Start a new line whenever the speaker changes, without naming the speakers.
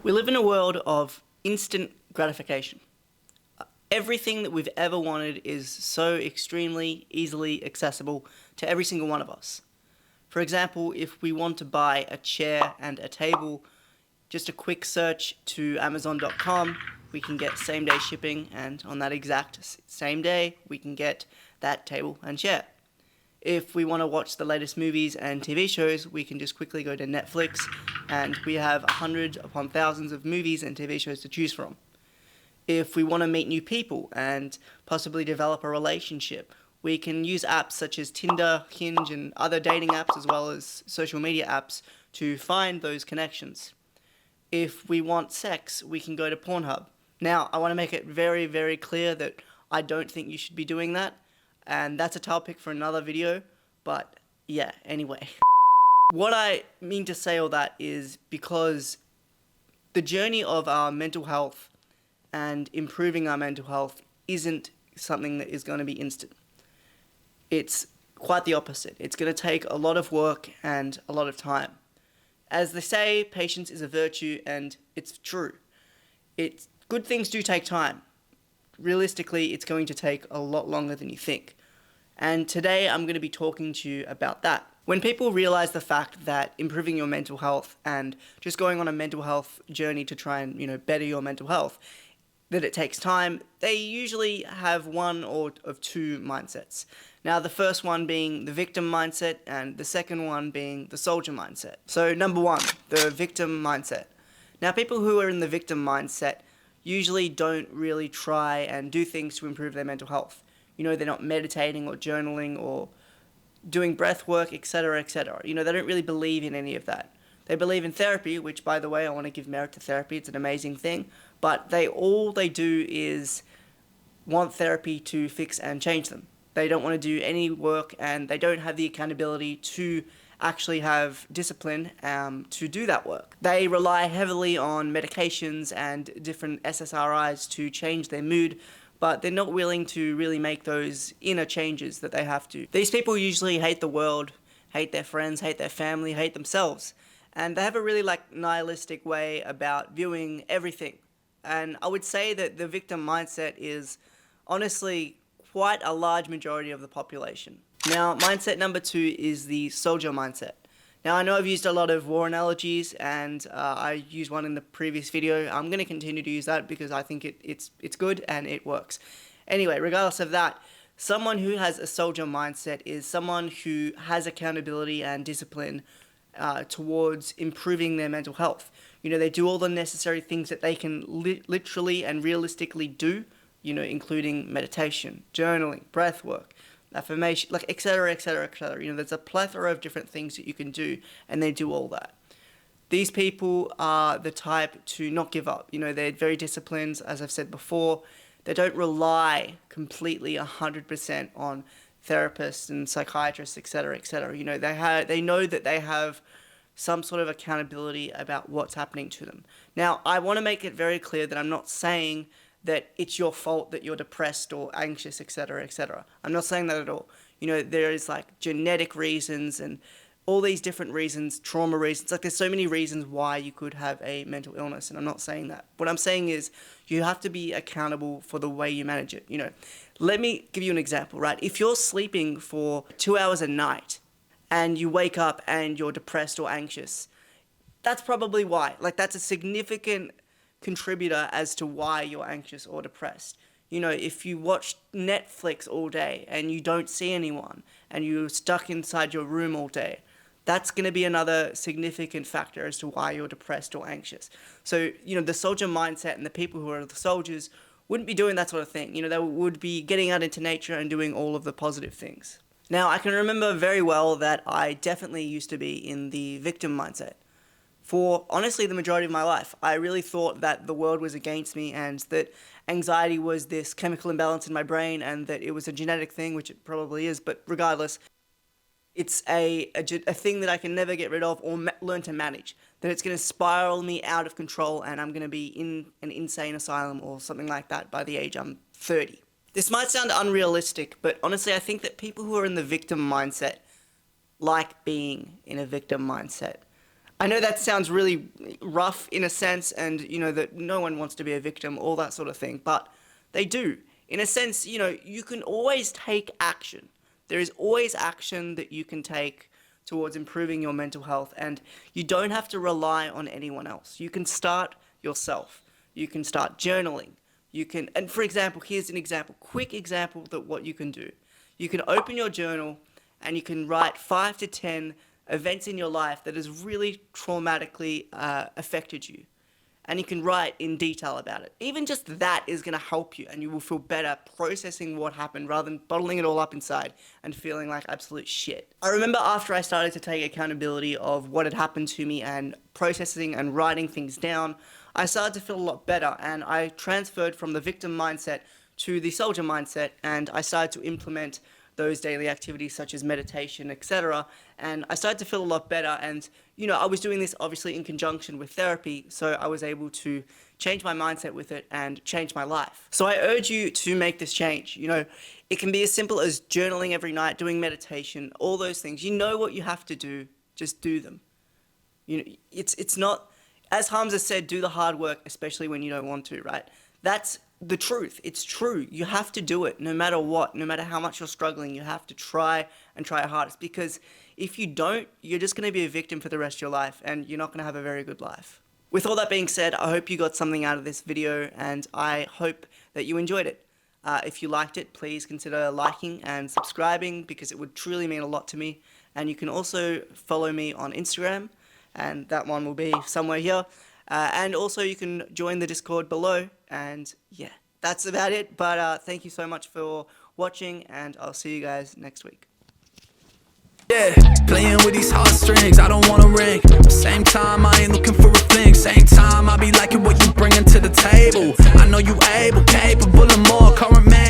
We live in a world of instant gratification. Everything that we've ever wanted is so extremely easily accessible to every single one of us. For example, if we want to buy a chair and a table, just a quick search to Amazon.com, we can get same-day shipping, and on that exact same day, we can get that table and chair. If we want to watch the latest movies and TV shows, we can just quickly go to Netflix, and we have hundreds upon thousands of movies and TV shows to choose from. If we want to meet new people and possibly develop a relationship, we can use apps such as Tinder, Hinge, and other dating apps, as well as social media apps, to find those connections. If we want sex, we can go to Pornhub. Now, I want to make it very, very clear that I don't think you should be doing that, and that's a topic for another video, but yeah, anyway. What I mean to say all that is because the journey of our mental health and improving our mental health isn't something that is going to be instant. It's quite the opposite. It's going to take a lot of work and a lot of time. As they say, patience is a virtue, and it's true. Good things do take time. Realistically, it's going to take a lot longer than you think. And today I'm going to be talking to you about that. When people realize the fact that improving your mental health and just going on a mental health journey to try and, better your mental health, that it takes time, they usually have one or of two mindsets. Now, the first one being the victim mindset, and the second one being the soldier mindset. So, number one, the victim mindset. Now, people who are in the victim mindset usually don't really try and do things to improve their mental health. They're not meditating or journaling or doing breath work, etc., etc. They don't really believe in any of that. They believe in therapy, which, by the way, I want to give merit to therapy. It's an amazing thing. But all they do is want therapy to fix and change them. They don't want to do any work, and they don't have the accountability to actually have discipline to do that work. They rely heavily on medications and different SSRIs to change their mood, but they're not willing to really make those inner changes that they have to. These people usually hate the world, hate their friends, hate their family, hate themselves. And they have a really nihilistic way about viewing everything. And I would say that the victim mindset is honestly quite a large majority of the population. Now, mindset number two is the soldier mindset. Now, I know I've used a lot of war analogies, and I used one in the previous video. I'm going to continue to use that because I think it's good and it works. Anyway, regardless of that, someone who has a soldier mindset is someone who has accountability and discipline towards improving their mental health. They do all the necessary things that they can literally and realistically do, including meditation, journaling, breath work, affirmation, etc., etc., etc. There's a plethora of different things that you can do, and they do all that. These people are the type to not give up. They're very disciplined, as I've said before. They don't rely completely 100% on therapists and psychiatrists, etc., etc. They know that they have some sort of accountability about what's happening to them. Now, I want to make it very clear that I'm not saying that it's your fault that you're depressed or anxious, etc., etc. I'm not saying that at all. There is genetic reasons and all these different reasons, trauma reasons. There's so many reasons why you could have a mental illness, and I'm not saying that. What I'm saying is you have to be accountable for the way you manage it. Let me give you an example, right? If you're sleeping for 2 hours a night and you wake up and you're depressed or anxious, that's probably why. That's a significant contributor as to why you're anxious or depressed. If you watch Netflix all day and you don't see anyone and you're stuck inside your room all day, that's going to be another significant factor as to why you're depressed or anxious. So, the soldier mindset and the people who are the soldiers wouldn't be doing that sort of thing. They would be getting out into nature and doing all of the positive things. Now, I can remember very well that I definitely used to be in the victim mindset. For honestly the majority of my life, I really thought that the world was against me and that anxiety was this chemical imbalance in my brain and that it was a genetic thing, which it probably is, but regardless, it's a thing that I can never get rid of or learn to manage, that it's going to spiral me out of control and I'm going to be in an insane asylum or something like that by the age I'm 30. This might sound unrealistic, but honestly I think that people who are in the victim mindset like being in a victim mindset. I know that sounds really rough in a sense, and that no one wants to be a victim, all that sort of thing, but they do. In a sense, you can always take action. There is always action that you can take towards improving your mental health, and you don't have to rely on anyone else. You can start yourself. You can start journaling. And for example, here's an example, quick example that what you can do. You can open your journal and you can write 5 to 10 events in your life that has really traumatically affected you. And you can write in detail about it. Even just that is going to help you, and you will feel better processing what happened rather than bottling it all up inside and feeling like absolute shit. I remember after I started to take accountability of what had happened to me and processing and writing things down, I started to feel a lot better, and I transferred from the victim mindset to the soldier mindset, and I started to implement those daily activities such as meditation, etc. And I started to feel a lot better, and I was doing this obviously in conjunction with therapy, so I was able to change my mindset with it and change my life. So I urge you to make this change. It can be as simple as journaling every night, doing meditation, all those things. You know what you have to do, just do them. It's not, as Hamza said, do the hard work, especially when you don't want to, right? That's the truth. It's true. You have to do it no matter what, no matter how much you're struggling. You have to try and try your hardest, because if you don't, you're just going to be a victim for the rest of your life, and you're not going to have a very good life. With all that being said, I hope you got something out of this video, and I hope that you enjoyed it. If you liked it, please consider liking and subscribing, because it would truly mean a lot to me. And you can also follow me on Instagram, and that one will be somewhere here. And also you can join the Discord below, and yeah, that's about it. But thank you so much for watching, and I'll see you guys next week.
Yeah, playing with these heartstrings, I don't wanna ring. Same time, I ain't looking for a thing. Same time, I be liking what you bringing to the table. I know you able, capable of more, current man.